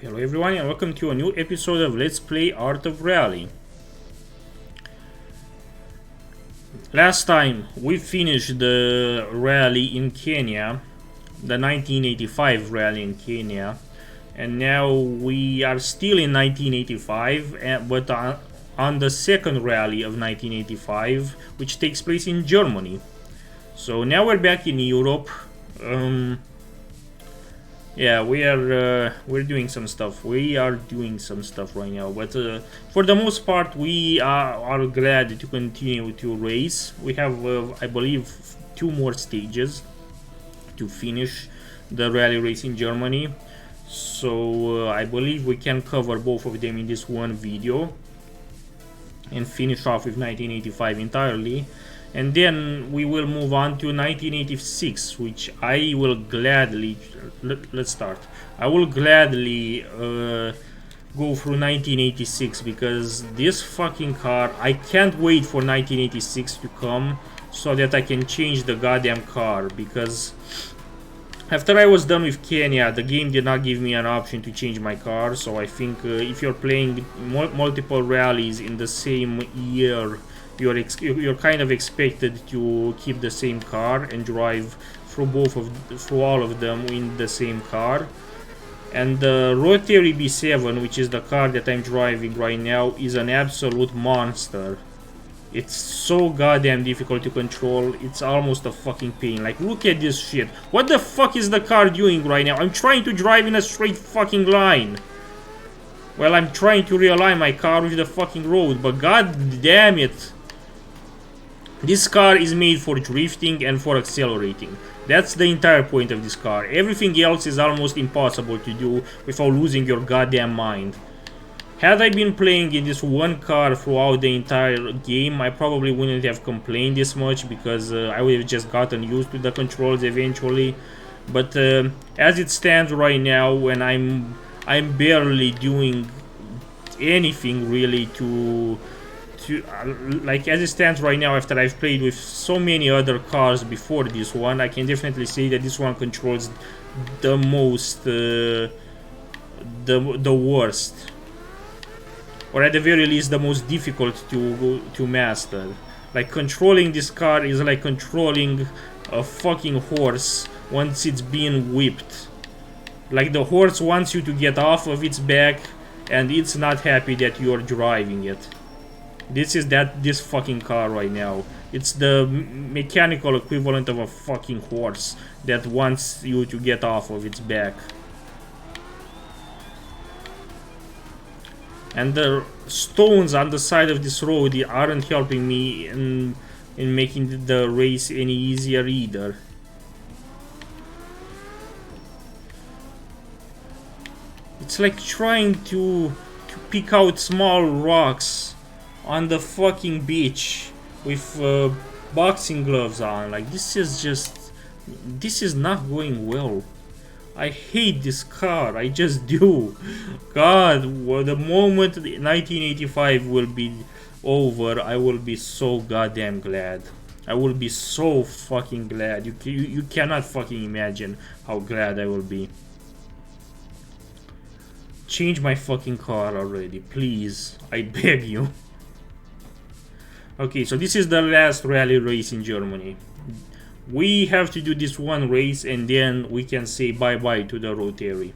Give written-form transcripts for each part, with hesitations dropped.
Hello everyone and welcome to a new episode of Let's Play Art of Rally. Last time we finished the rally in Kenya, the 1985 rally in Kenya, and now we are still in 1985, but on the second rally of 1985, which takes place in Germany. So now we're back in Europe. Yeah, we're doing some stuff. We are doing some stuff right now, but for the most part, we are glad to continue to race. We have, I believe, 2 more stages to finish the rally race in Germany. So I believe we can cover both of them in this one video and finish off with 1985 entirely. And then we will move on to 1986, which I will gladly... Let's start. I will gladly go through 1986 because this fucking car... I can't wait for 1986 to come so that I can change the goddamn car, because after I was done with Kenya, the game did not give me an option to change my car. So I think if you're playing multiple rallies in the same year, you're kind of expected to keep the same car and drive through all of them in the same car. And the Rotary B7, which is the car that I'm driving right now, is an absolute monster. It's so goddamn difficult to control. It's almost a fucking pain. Like, look at this shit. What the fuck is the car doing right now? I'm trying to drive in a straight fucking line. Well, I'm trying to realign my car with the fucking road, but god damn it. This car is made for drifting and for accelerating. That's the entire point of this car. Everything else is almost impossible to do without losing your goddamn mind. Had I been playing in this one car throughout the entire game, I probably wouldn't have complained this much, because I would have just gotten used to the controls eventually. But as it stands right now, when I'm barely doing anything really to like, as it stands right now, after I've played with so many other cars before this one, I can definitely say that this one controls the most the worst, or at the very least the most difficult to master. Like, controlling this car is like controlling a fucking horse once it's being whipped. Like, the horse wants you to get off of its back and it's not happy that you're driving it. This is this fucking car right now. It's the mechanical equivalent of a fucking horse that wants you to get off of its back. And the stones on the side of this road aren't helping me in making the race any easier either. It's like trying to pick out small rocks on the fucking beach with boxing gloves on. Like, this is not going well. I hate this car, I just do. God, well, the moment 1985 will be over, I will be so goddamn glad. I will be so fucking glad. You cannot fucking imagine how glad I will be. Change my fucking car already, please. I beg you. Okay, so this is the last rally race in Germany. We have to do this one race and then we can say bye-bye to the Rotary.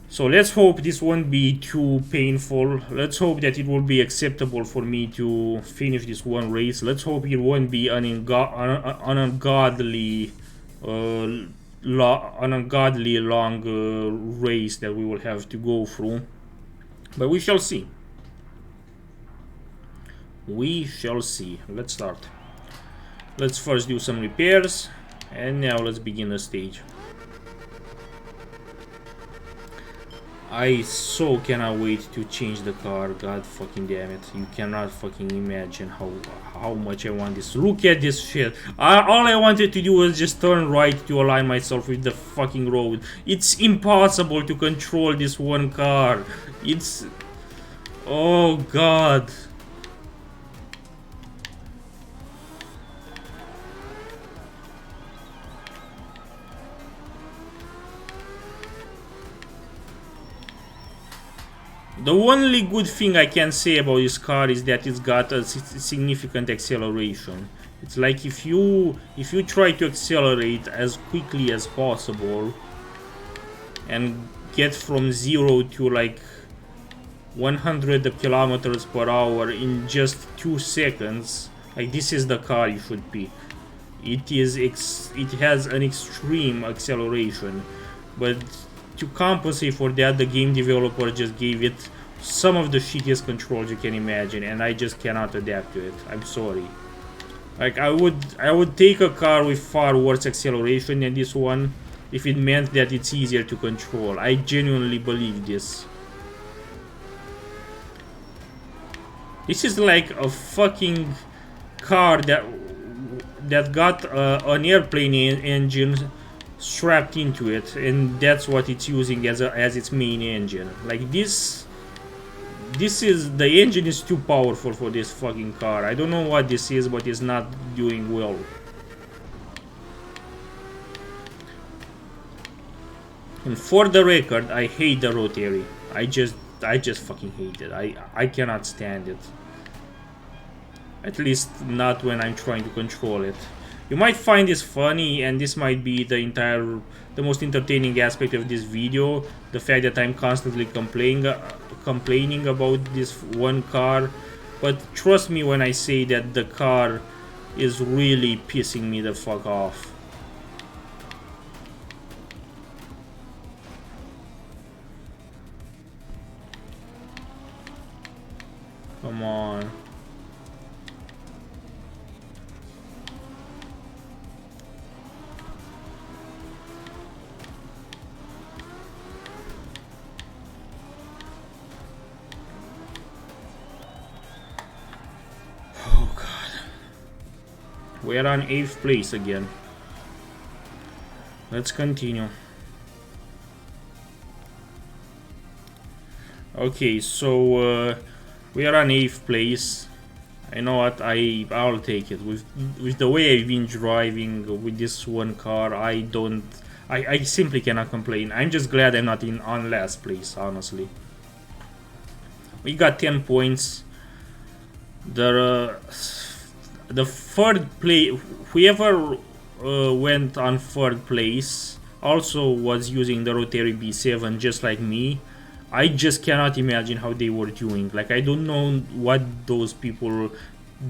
So let's hope this won't be too painful. Let's hope that it will be acceptable for me to finish this one race. Let's hope it won't be an ungodly long race that we will have to go through. But we shall see. We shall see. Let's start. Let's first do some repairs, and now let's begin the stage. I so cannot wait to change the car. God fucking damn it. You cannot fucking imagine how much I want this. Look at this shit. All I wanted to do was just turn right to align myself with the fucking road. It's impossible to control this one car. It's... oh god. The only good thing I can say about this car is that it's got a significant acceleration. It's like if you try to accelerate as quickly as possible and get from 0 to like 100 kilometers per hour in just 2 seconds, like this is the car you should pick. It has an extreme acceleration, but to compensate for that, the game developer just gave it some of the shittiest controls you can imagine, and I just cannot adapt to it. I'm sorry. Like I would take a car with far worse acceleration than this one if it meant that it's easier to control. I genuinely believe this. This is like a fucking car that got an airplane engine strapped into it, and that's what it's using as its main engine. Like this is, the engine is too powerful for this fucking car. I don't know what this is, but it's not doing well. And for the record, I hate the rotary. I just fucking hate it. I cannot stand it. At least not when I'm trying to control it. You might find this funny, and this might be the most entertaining aspect of this video, the fact that I'm constantly complaining about this one car, but trust me when I say that the car is really pissing me the fuck off. Come on. We're on 8th place again. Let's continue. Okay, so we are on 8th place. I know what, I'll take it. With the way I've been driving with this one car, I simply cannot complain. I'm just glad I'm not on last place, honestly. We got 10 points. The third place, whoever went on third place also was using the rotary B7 just like me. I just cannot imagine how they were doing. Like, I don't know what those people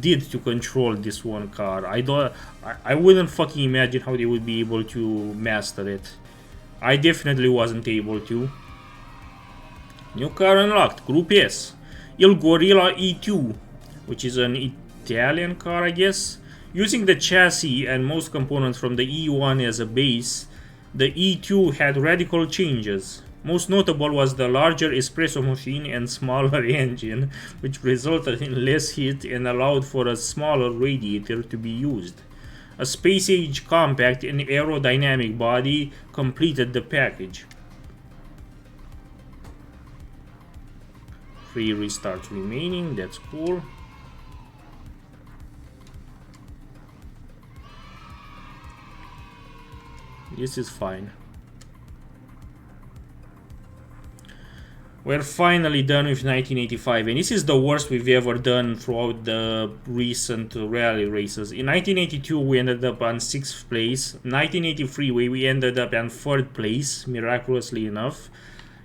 did to control this one car. I wouldn't fucking imagine how they would be able to master it. I definitely wasn't able to. New car unlocked, Group S. Il Gorilla E2, which is an Italian car, I guess. Using the chassis and most components from the E1 as a base, the E2 had radical changes. Most notable was the larger espresso machine and smaller engine, which resulted in less heat and allowed for a smaller radiator to be used. A space-age compact and aerodynamic body completed the package. 3 restarts remaining, that's cool. This is fine. We're finally done with 1985, and this is the worst we've ever done throughout the recent rally races. In 1982 we ended up on 6th place. 1983 we ended up on 3rd place, miraculously enough.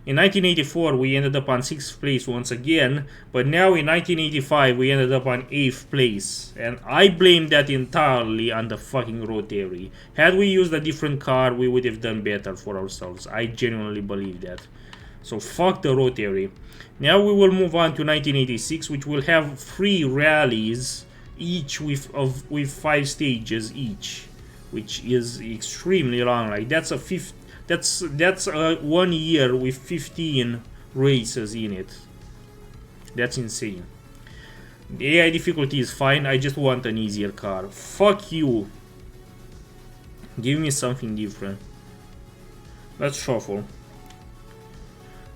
In 1984 we ended up on 6th place once again, but now in 1985 we ended up on 8th place, and I blame that entirely on the fucking rotary. Had we used a different car, we would have done better for ourselves. I genuinely believe that. So fuck the rotary. Now we will move on to 1986, which will have 3 rallies, each with 5 stages each, which is extremely long. Like that's a 1 year with 15 races in it. That's insane. The AI difficulty is fine. I just want an easier car. Fuck you. Give me something different. Let's shuffle.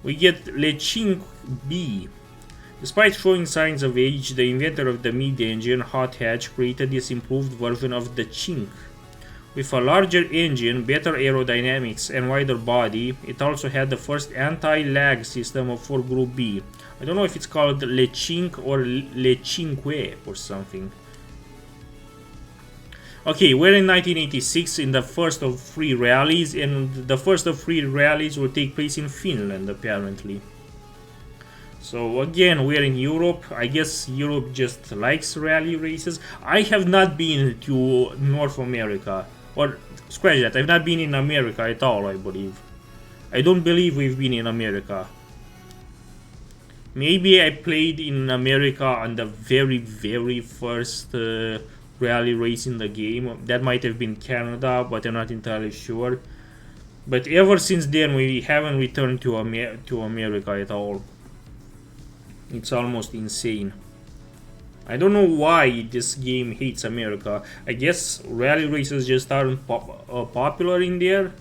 We get Lechink B. Despite showing signs of age, the inventor of the mid-engine hot hatch created this improved version of the Chink. With a larger engine, better aerodynamics, and wider body, it also had the first anti-lag system for Group B. I don't know if it's called Le Cinque or Le Cinque or something. Okay, we're in 1986 in the first of 3 rallies, and the first of 3 rallies will take place in Finland, apparently. So again, we're in Europe. I guess Europe just likes rally races. I have not been to North America. Or, scratch that, I've not been in America at all, I believe. I don't believe we've been in America. Maybe I played in America on the very first rally race in the game. That might have been Canada, but I'm not entirely sure. But ever since then, we haven't returned to America at all. It's almost insane. I don't know why this game hates America. I guess rally races just aren't popular in there.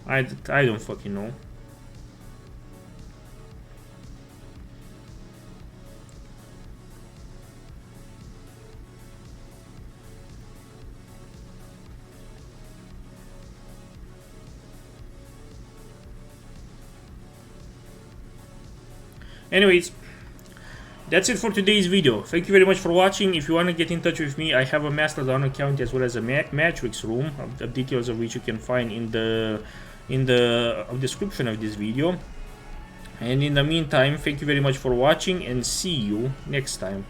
I don't fucking know. Anyways, that's it for today's video. Thank you very much for watching. If you want to get in touch with me, I have a Mastodon account as well as a Matrix room, the details of which you can find in the description of this video. And in the meantime, thank you very much for watching, and see you next time.